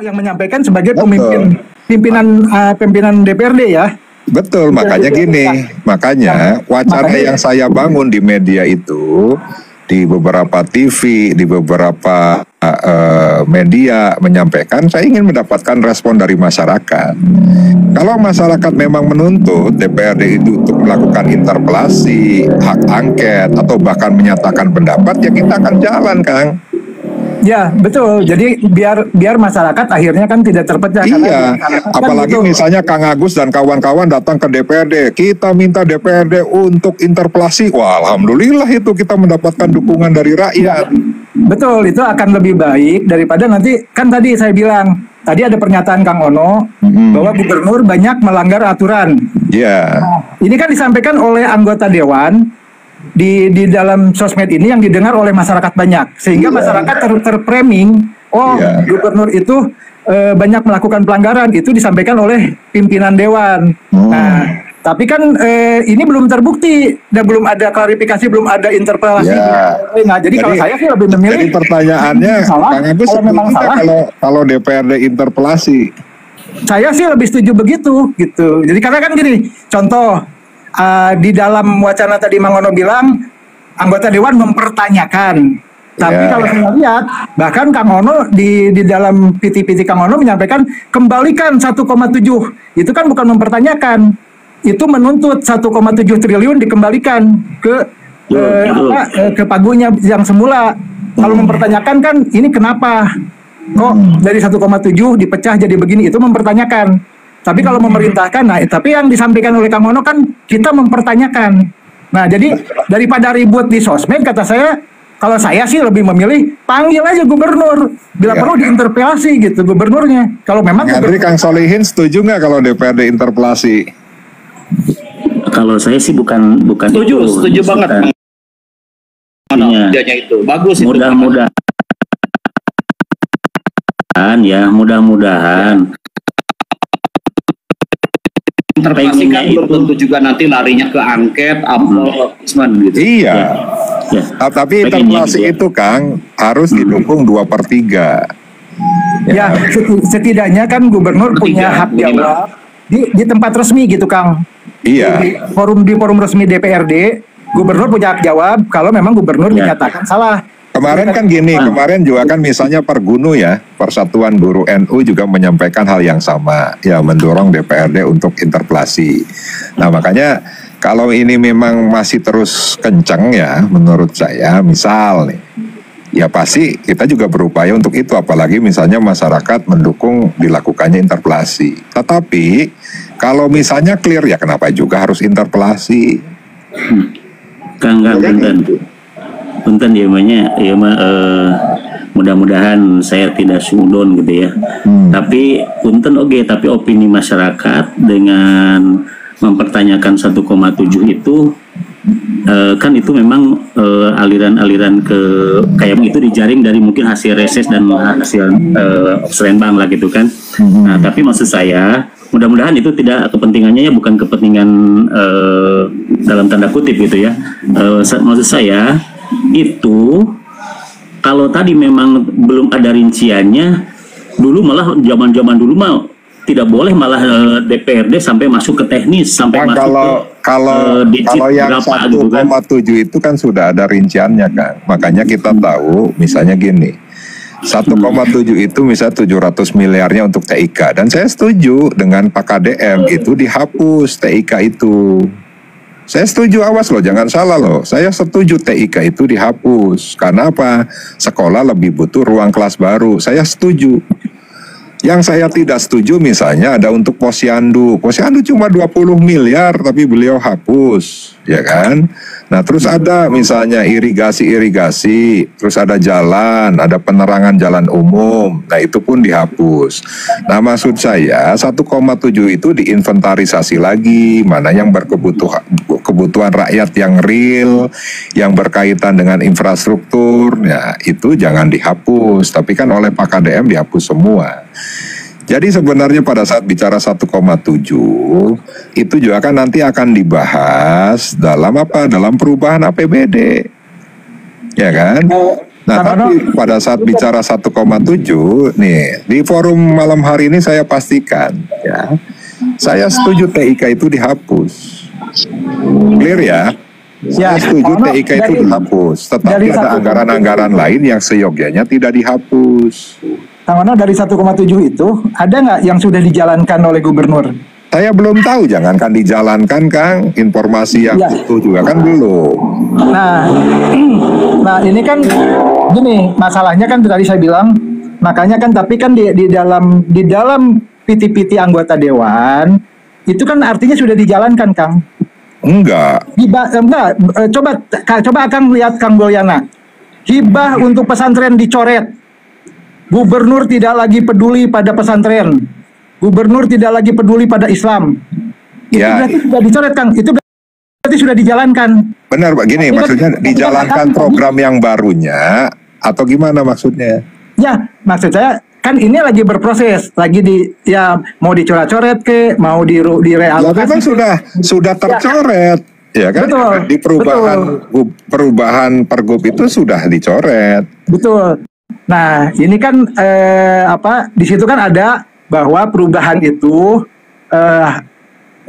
yang menyampaikan sebagai Betul. pimpinan DPRD ya. Betul, makanya gini, makanya wacana yang saya bangun di media itu, di beberapa TV, di beberapa media menyampaikan, saya ingin mendapatkan respon dari masyarakat. Kalau masyarakat memang menuntut DPRD itu untuk melakukan interpelasi, hak angket, atau bahkan menyatakan pendapat, ya kita akan jalan, Kang. Ya betul. Jadi biar masyarakat akhirnya kan tidak terpecah. Iya, apalagi misalnya Kang Agus dan kawan-kawan datang ke DPRD, kita minta DPRD untuk interpelasi. Wah, alhamdulillah itu kita mendapatkan dukungan dari rakyat. Betul, itu akan lebih baik daripada nanti kan tadi saya bilang, tadi ada pernyataan Kang Ono bahwa gubernur banyak melanggar aturan. Iya. Ini kan disampaikan oleh anggota dewan di dalam sosmed ini yang didengar oleh masyarakat banyak, sehingga masyarakat terframing, gubernur itu banyak melakukan pelanggaran, itu disampaikan oleh pimpinan dewan. Nah, tapi kan ini belum terbukti dan belum ada klarifikasi, belum ada interpelasi. Nah, jadi kalau saya sih lebih memilih. Jadi pertanyaannya, Kang Agus, kalau memang salah, kalau DPRD interpelasi, saya sih lebih setuju begitu, gitu. Jadi karena kan gini, contoh. Di dalam wacana tadi Mang Ono bilang anggota dewan mempertanyakan, tapi kalau saya lihat bahkan Kang Ono di dalam PT Kang Ono menyampaikan kembalikan 1,7, itu kan bukan mempertanyakan, itu menuntut 1,7 triliun dikembalikan ke pagunya yang semula. Kalau mempertanyakan kan ini kenapa kok dari 1,7 dipecah jadi begini, itu mempertanyakan. Tapi kalau memerintahkan, nah tapi yang disampaikan oleh Kang Ono kan kita mempertanyakan. Nah jadi daripada ribut di sosmed, kata saya, kalau saya sih lebih memilih panggil aja gubernur, bila perlu diinterpelasi gitu gubernurnya. Kalau memang Andri, Kang Solihin setuju nggak kalau DPRD interpelasi? Kalau saya sih bukan setuju banget. Itu bagus. Mudah-mudahan interpelasi kan belum tentu juga nanti larinya ke angket, gitu. Iya. Tapi interpelasi itu Kang harus didukung 2/3. Ya, setidaknya kan gubernur punya hak jawab di tempat resmi gitu Kang. Iya. Di forum resmi DPRD, gubernur punya hak jawab kalau memang gubernur dinyatakan salah. Kemarin kan gini, kemarin juga kan misalnya Pergunu ya, Persatuan Buruh NU juga menyampaikan hal yang sama, ya mendorong DPRD untuk interpelasi. Nah makanya kalau ini memang masih terus kencang ya, menurut saya, misal nih, ya pasti kita juga berupaya untuk itu, apalagi misalnya masyarakat mendukung dilakukannya interpelasi. Tetapi kalau misalnya clear ya kenapa juga harus interpelasi? Kang punten ya mudah-mudahan saya tidak sudon gitu ya. Tapi punten tapi opini masyarakat dengan mempertanyakan 1,7 itu kan itu memang aliran-aliran ke kayak itu dijaring dari mungkin hasil reses dan hasil Obslenbank lah gitu kan. Nah, tapi maksud saya mudah-mudahan itu tidak kepentingannya bukan kepentingan dalam tanda kutip gitu ya. Maksud saya itu kalau tadi memang belum ada rinciannya, dulu malah zaman-zaman dulu mah tidak boleh malah DPRD sampai masuk ke teknis sampai masuk kalau yang 1,7 gitu kan. Itu kan sudah ada rinciannya kan. Makanya kita tahu misalnya gini. 1,7 itu misalnya 700 miliarnya untuk TIK, dan saya setuju dengan Pak KDM itu dihapus TIK itu. Saya setuju, awas loh, jangan salah loh. Saya setuju TIK itu dihapus. Karena apa? Sekolah lebih butuh ruang kelas baru. Saya setuju. Yang saya tidak setuju misalnya ada untuk Posyandu. Posyandu cuma 20 miliar tapi beliau hapus, ya kan? Nah terus ada misalnya irigasi, terus ada jalan, ada penerangan jalan umum, nah itu pun dihapus. Nah maksud saya 1,7 itu diinventarisasi lagi, mana yang kebutuhan rakyat yang real, yang berkaitan dengan infrastruktur, ya itu jangan dihapus, tapi kan oleh Pak KDM dihapus semua. Jadi sebenarnya pada saat bicara 1,7 itu juga kan nanti akan dibahas dalam apa? Dalam perubahan APBD, ya kan? Nah, tapi pada saat bicara 1,7 nih, di forum malam hari ini saya pastikan ya, saya setuju TIK itu dihapus. Clear ya? Saya setuju TIK itu dihapus, tetapi ada anggaran-anggaran lain yang seyogyanya tidak dihapus. Kang Ono, dari 1,7 itu ada nggak yang sudah dijalankan oleh gubernur? Saya belum tahu, jangankan dijalankan Kang, informasi yang itu juga kan belum. Nah ini kan gini, masalahnya kan tadi saya bilang, makanya kan tapi kan di dalam PT-PT anggota dewan itu kan artinya sudah dijalankan, Kang. Enggak. Coba Kang lihat Kang Boyana. Hibah untuk pesantren dicoret. Gubernur tidak lagi peduli pada pesantren. Gubernur tidak lagi peduli pada Islam. Itu berarti sudah dicoret, Kang. Itu berarti sudah dijalankan. Benar, Pak. Gini, maksudnya dijalankan program yang barunya atau gimana maksudnya? Ya, maksud saya kan ini lagi berproses, lagi mau dicoret-coret mau direalokasi. Ya, kan sudah tercoret. Ya kan? Betul. Di perubahan pergub itu sudah dicoret. Betul. Nah, ini kan di situ kan ada bahwa perubahan itu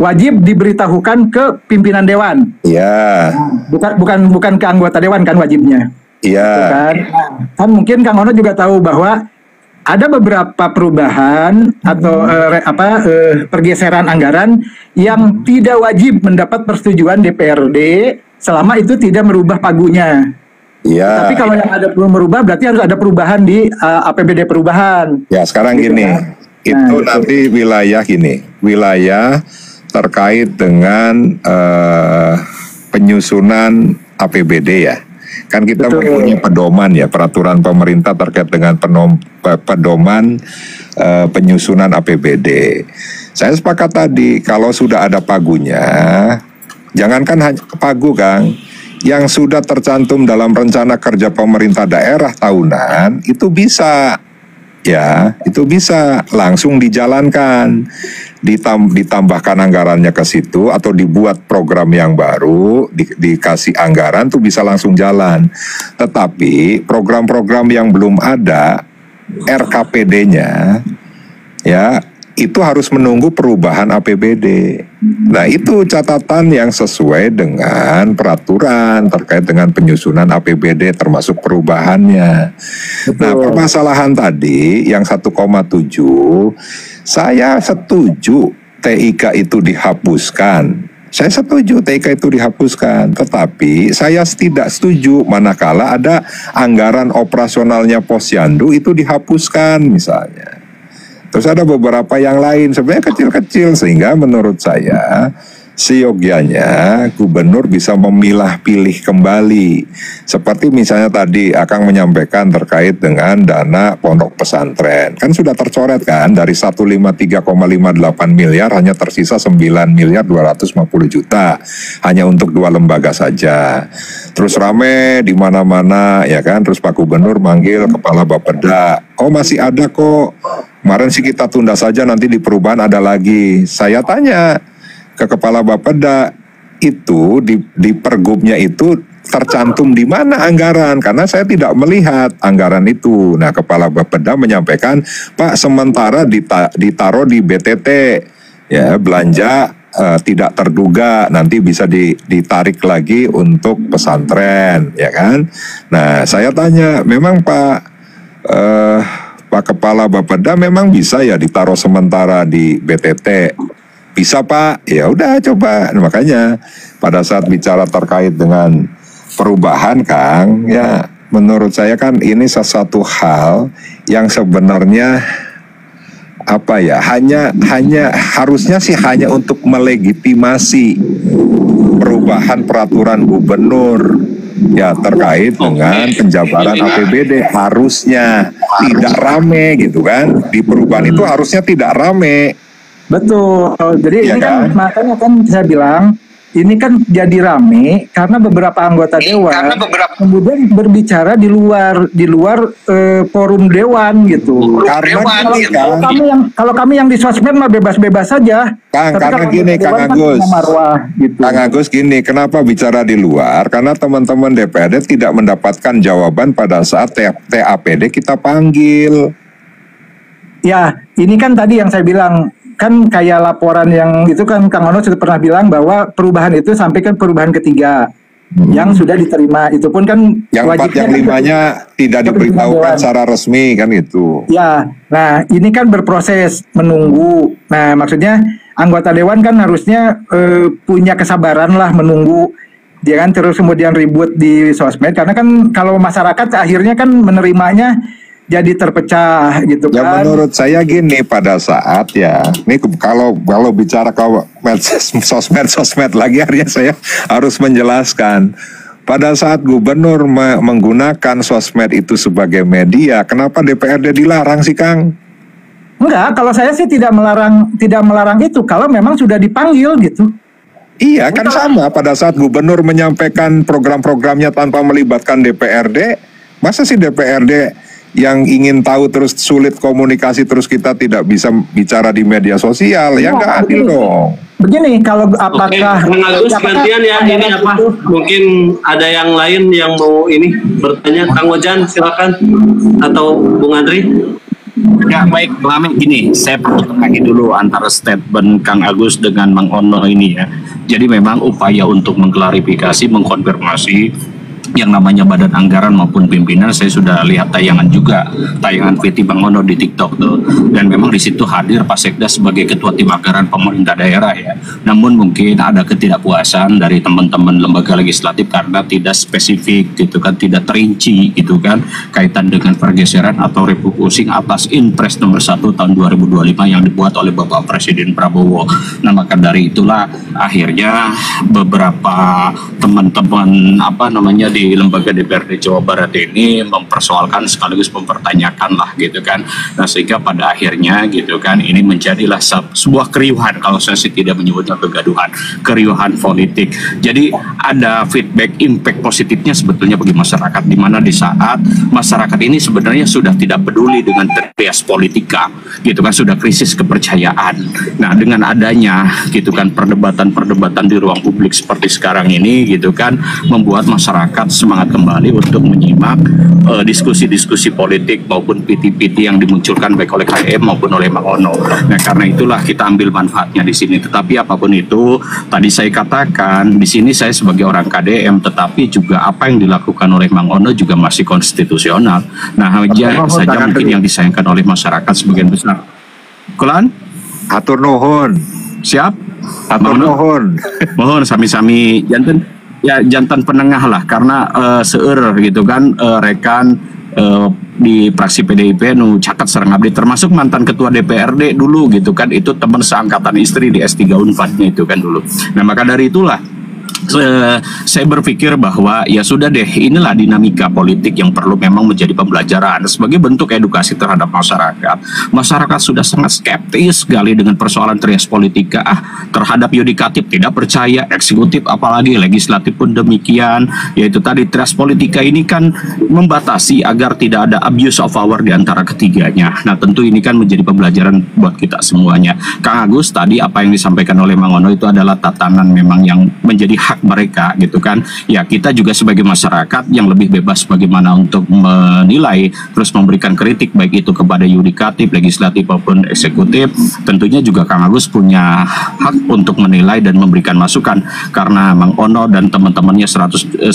wajib diberitahukan ke pimpinan dewan. Iya. Bukan ke anggota dewan kan wajibnya. Iya. Kan mungkin Kang Ono juga tahu bahwa ada beberapa perubahan atau pergeseran anggaran yang tidak wajib mendapat persetujuan DPRD selama itu tidak merubah pagunya. Iya. Tapi kalau yang ada perlu merubah berarti harus ada perubahan di APBD perubahan. Ya, sekarang gitu gini. Kan? Itu nanti wilayah terkait dengan penyusunan APBD ya. Kan kita mempunyai pedoman ya, peraturan pemerintah terkait dengan pedoman penyusunan APBD. Saya sepakat tadi, kalau sudah ada pagunya, jangankan hanya pagu, Kang, yang sudah tercantum dalam rencana kerja pemerintah daerah tahunan, itu bisa langsung dijalankan, ditambahkan anggarannya ke situ atau dibuat program yang baru, dikasih anggaran tuh bisa langsung jalan. Tetapi program-program yang belum ada RKPD-nya ya itu harus menunggu perubahan APBD. Nah, itu catatan yang sesuai dengan peraturan terkait dengan penyusunan APBD termasuk perubahannya. Betul. Nah, permasalahan tadi yang 1,7, saya setuju TIK itu dihapuskan. Saya setuju TIK itu dihapuskan, tetapi saya tidak setuju manakala ada anggaran operasionalnya Posyandu itu dihapuskan misalnya. Terus ada beberapa yang lain sebenarnya kecil-kecil, sehingga menurut saya seyogyanya gubernur bisa memilah-pilih kembali. Seperti misalnya tadi Akang menyampaikan terkait dengan dana pondok pesantren. Kan sudah tercoret kan, dari 153,58 miliar hanya tersisa 9.250.000.000 hanya untuk 2 lembaga saja. Terus rame di mana-mana ya kan, terus Pak Gubernur manggil Kepala Bapeda. Oh, masih ada kok. Kemarin sih kita tunda saja, nanti di perubahan ada lagi. Saya tanya ke Kepala Bapeda, itu di pergubnya itu tercantum di mana anggaran? Karena saya tidak melihat anggaran itu. Nah, Kepala Bapeda menyampaikan, Pak, sementara ditaruh di BTT, ya, belanja tidak terduga, nanti bisa ditarik lagi untuk pesantren, ya kan? Nah, saya tanya, memang Pak Kepala Bapeda memang bisa ya ditaruh sementara di BTT? Bisa, Pak. Ya udah, coba. Nah, makanya pada saat bicara terkait dengan perubahan, Kang, ya menurut saya kan ini sesuatu hal yang sebenarnya hanya harusnya sih hanya untuk melegitimasi perubahan peraturan gubernur ya terkait dengan penjabaran APBD. Harusnya tidak rame gitu kan, di perubahan itu harusnya tidak rame. Betul. Jadi ya ini kan makanya kan saya bilang ini kan jadi rame karena beberapa anggota dewan kemudian berbicara di luar forum dewan gitu. Kalau kami yang di sosmed mah bebas-bebas saja. Karena gini Kang Agus. Gitu. Kang Agus gini, kenapa bicara di luar? Karena teman-teman DPRD tidak mendapatkan jawaban pada saat TAPD kita panggil. Ya, ini kan tadi yang saya bilang, kan kayak laporan yang itu kan Kang Ono sudah pernah bilang bahwa perubahan itu sampai ke perubahan ketiga yang sudah diterima. Itu pun kan yang 4 yang 5-nya tidak diberitahukan secara resmi kan itu. Ya, nah ini kan berproses menunggu. Nah maksudnya anggota dewan kan harusnya punya kesabaran lah menunggu. Dia kan terus kemudian ribut di sosmed karena kan kalau masyarakat akhirnya kan menerimanya jadi terpecah gitu kan. Ya menurut saya gini, pada saat ya, ini kalau bicara kalau sosmed lagi akhirnya saya harus menjelaskan. Pada saat gubernur menggunakan sosmed itu sebagai media, kenapa DPRD dilarang sih Kang? Enggak, kalau saya sih tidak melarang itu kalau memang sudah dipanggil gitu. Iya kan sama, pada saat gubernur menyampaikan program-programnya tanpa melibatkan DPRD, masa sih DPRD yang ingin tahu terus sulit komunikasi terus kita tidak bisa bicara di media sosial, ya nggak adil dong. Begini, kalau apakah Kang Agus gantian ya, ini apa? Mungkin ada yang lain yang mau ini bertanya. Kang Ojan silakan, atau Bung Andri. Ya baik, Lame gini, saya perlu tengahi dulu antara statement Kang Agus dengan Mang Ono ini ya. Jadi memang upaya untuk mengklarifikasi, mengkonfirmasi yang namanya badan anggaran maupun pimpinan, saya sudah lihat tayangan VT Bang Ono di TikTok tuh, dan memang di situ hadir Pak Sekda sebagai ketua tim anggaran pemerintah daerah ya. Namun mungkin ada ketidakpuasan dari teman-teman lembaga legislatif karena tidak spesifik gitu kan, tidak terinci gitu kan kaitan dengan pergeseran atau refocusing atas Inpres nomor 1 tahun 2025 yang dibuat oleh Bapak Presiden Prabowo. Nah maka dari itulah akhirnya beberapa teman-teman di lembaga DPRD Jawa Barat ini mempersoalkan sekaligus mempertanyakan lah gitu kan. Nah sehingga pada akhirnya gitu kan ini menjadilah sebuah keriuhan, kalau saya sih tidak menyebutnya kegaduhan, keriuhan politik. Jadi ada feedback impact positifnya sebetulnya bagi masyarakat, di mana di saat masyarakat ini sebenarnya sudah tidak peduli dengan trias politika gitu kan, sudah krisis kepercayaan. Nah dengan adanya gitu kan perdebatan di ruang publik seperti sekarang ini gitu kan, membuat masyarakat semangat kembali untuk menyimak diskusi-diskusi politik maupun PT-PT yang dimunculkan baik oleh KM maupun oleh Mang Ono. Nah karena itulah kita ambil manfaatnya di sini. Tetapi apapun itu, tadi saya katakan di sini saya sebagai orang KDM, tetapi juga apa yang dilakukan oleh Mang Ono juga masih konstitusional. Nah hanya saja mungkin yang disayangkan oleh masyarakat sebagian besar. Kulan? Atur nuhun. Siap? Atur nuhun. Mohon sami-sami jantan penengah lah, karena seueur gitu kan rekan di fraksi PDIP nu catat serang abdi, termasuk mantan ketua DPRD dulu gitu kan, itu teman seangkatan istri di S3 Unpadnya itu kan dulu. Nah maka dari itulah saya berpikir bahwa ya sudah deh, inilah dinamika politik yang perlu memang menjadi pembelajaran sebagai bentuk edukasi terhadap masyarakat. Masyarakat sudah sangat skeptis sekali dengan persoalan trias politika, terhadap yudikatif tidak percaya, eksekutif apalagi, legislatif pun demikian. Yaitu tadi trias politika ini kan membatasi agar tidak ada abuse of power di antara ketiganya. Nah tentu ini kan menjadi pembelajaran buat kita semuanya. Kang Agus tadi apa yang disampaikan oleh Mang Ono itu adalah tatanan memang yang menjadi hak mereka gitu kan. Ya kita juga sebagai masyarakat yang lebih bebas bagaimana untuk menilai terus memberikan kritik baik itu kepada yudikatif, legislatif maupun eksekutif. Tentunya juga Kang Agus punya hak untuk menilai dan memberikan masukan, karena Mang Ono dan teman-temannya 119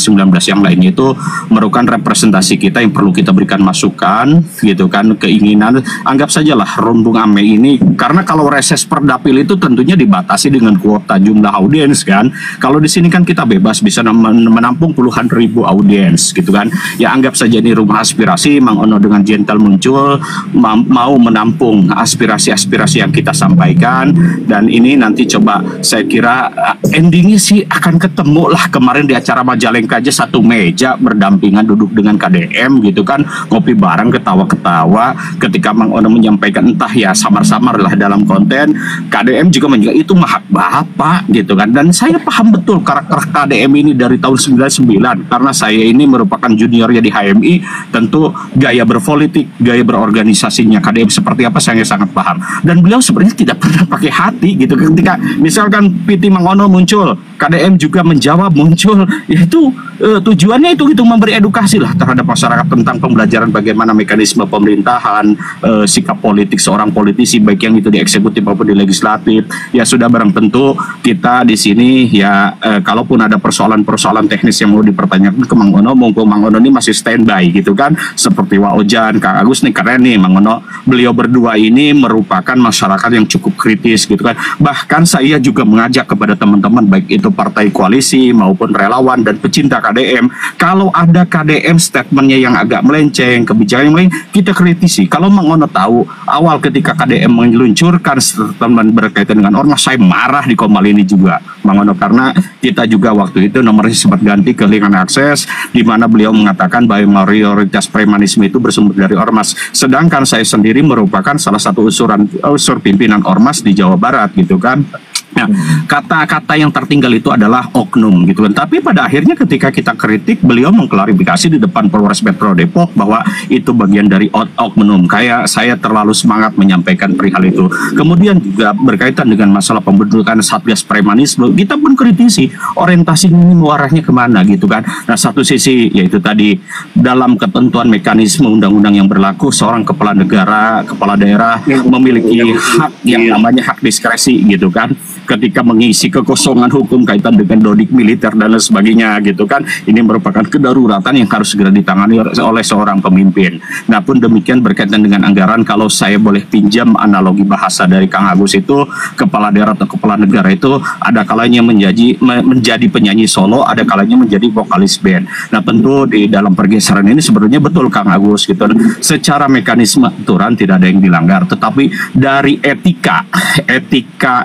yang lainnya itu merupakan representasi kita yang perlu kita berikan masukan gitu kan, keinginan. Anggap sajalah rombong ame ini, karena kalau reses perdapil itu tentunya dibatasi dengan kuota jumlah audiens kan. Kalau di sini ini kan kita bebas bisa menampung puluhan ribu audiens gitu kan. Ya anggap saja ini rumah aspirasi, Mang Ono dengan gentle muncul mau menampung aspirasi-aspirasi yang kita sampaikan, dan ini nanti coba saya kira endingnya sih akan ketemu lah. Kemarin di acara Majalengka aja satu meja berdampingan duduk dengan KDM gitu kan, ngopi bareng ketawa-ketawa. Ketika Mang Ono menyampaikan entah ya samar-samar lah dalam konten, KDM juga menjaga itu mah hak Bapak gitu kan. Dan saya paham betul karakter KDM ini dari tahun 99, karena saya ini merupakan juniornya di HMI. Tentu gaya berpolitik, gaya berorganisasinya KDM seperti apa saya sangat paham. Dan beliau sebenarnya tidak pernah pakai hati gitu. Ketika misalkan PT Mang Ono muncul, KDM juga menjawab muncul, yaitu tujuannya itu gitu, memberi edukasi lah terhadap masyarakat tentang pembelajaran bagaimana mekanisme pemerintahan, sikap politik seorang politisi baik yang itu di eksekutif maupun di legislatif. Ya sudah barang tentu kita di sini ya kalaupun ada persoalan-persoalan teknis yang mau dipertanyakan ke Mang Ono, mumpung Mang Ono ini masih standby gitu kan, seperti Wak Ojan, Kang Agus nih keren nih Mang Ono, beliau berdua ini merupakan masyarakat yang cukup kritis gitu kan. Bahkan saya juga mengajak kepada teman-teman baik itu partai koalisi maupun relawan dan pecinta KDM, kalau ada KDM statementnya yang agak melenceng, kebijakan yang lain, kita kritisi. Kalau Mang Ono tahu awal ketika KDM meluncurkan statement berkaitan dengan ormas, saya marah di Komal ini juga Mang Ono, karena kita juga waktu itu nomornya sempat ganti ke Lingkungan Akses, di mana beliau mengatakan bahwa mayoritas premanisme itu bersumber dari ormas, sedangkan saya sendiri merupakan salah satu unsur pimpinan ormas di Jawa Barat gitu kan. Nah, kata-kata yang tertinggal itu adalah oknum gitu kan. Tapi pada akhirnya ketika kita kritik, beliau mengklarifikasi di depan Polres Metro Depok bahwa itu bagian dari oknum. Kayak saya terlalu semangat menyampaikan perihal itu. Kemudian juga berkaitan dengan masalah pembentukan Satgas Premanisme, kita pun kritisi orientasinya ini arahnya kemana gitu kan. Nah, satu sisi yaitu tadi dalam ketentuan mekanisme undang-undang yang berlaku, seorang kepala negara, kepala daerah memiliki hak yang namanya hak diskresi gitu kan, ketika mengisi kekosongan hukum kaitan dengan dodik militer dan lain sebagainya gitu kan. Ini merupakan kedaruratan yang harus segera ditangani oleh seorang pemimpin. Nah pun demikian berkaitan dengan anggaran, kalau saya boleh pinjam analogi bahasa dari Kang Agus, itu kepala daerah atau kepala negara itu ada kalanya menjadi penyanyi solo, ada kalanya menjadi vokalis band. Nah tentu di dalam pergeseran ini sebenarnya betul Kang Agus gitu, secara mekanisme aturan tidak ada yang dilanggar, tetapi dari etika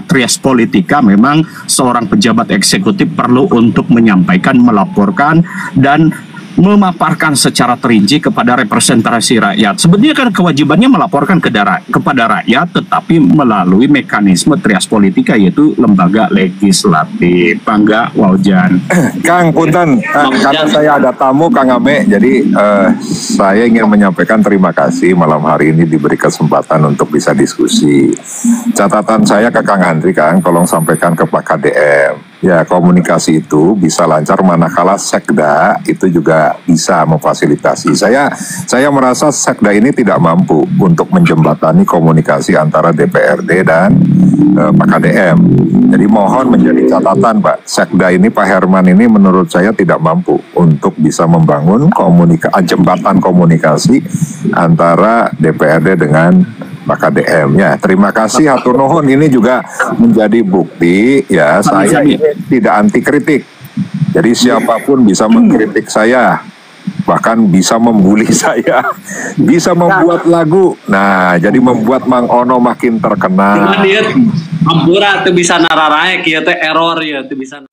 trias politika memang seorang pejabat eksekutif perlu untuk menyampaikan, melaporkan dan memaparkan secara terinci kepada representasi rakyat. Sebenarnya kan kewajibannya melaporkan kepada rakyat, tetapi melalui mekanisme trias politika, yaitu lembaga legislatif. Bangga Waujan. Kang Punten, karena saya ada tamu Kang Ame, jadi saya ingin menyampaikan terima kasih malam hari ini diberi kesempatan untuk bisa diskusi. Catatan saya ke Kang Andri, Kang, tolong sampaikan ke Pak KDM. Ya, komunikasi itu bisa lancar manakala Sekda itu juga bisa memfasilitasi. Saya merasa Sekda ini tidak mampu untuk menjembatani komunikasi antara DPRD dan Pak KDM. Jadi mohon menjadi catatan Pak, Sekda ini Pak Herman ini menurut saya tidak mampu untuk bisa membangun jembatan komunikasi antara DPRD dengan Pak KDM. Ya, terima kasih hatur nuhun, ini juga menjadi bukti ya saya ini tidak anti kritik. Jadi siapapun bisa mengkritik saya, bahkan bisa membuli saya, bisa membuat lagu. Nah, jadi membuat Mang Ono makin terkenal. Cuma dia ampura tuh bisa nararaek ya teh error ya tuh bisa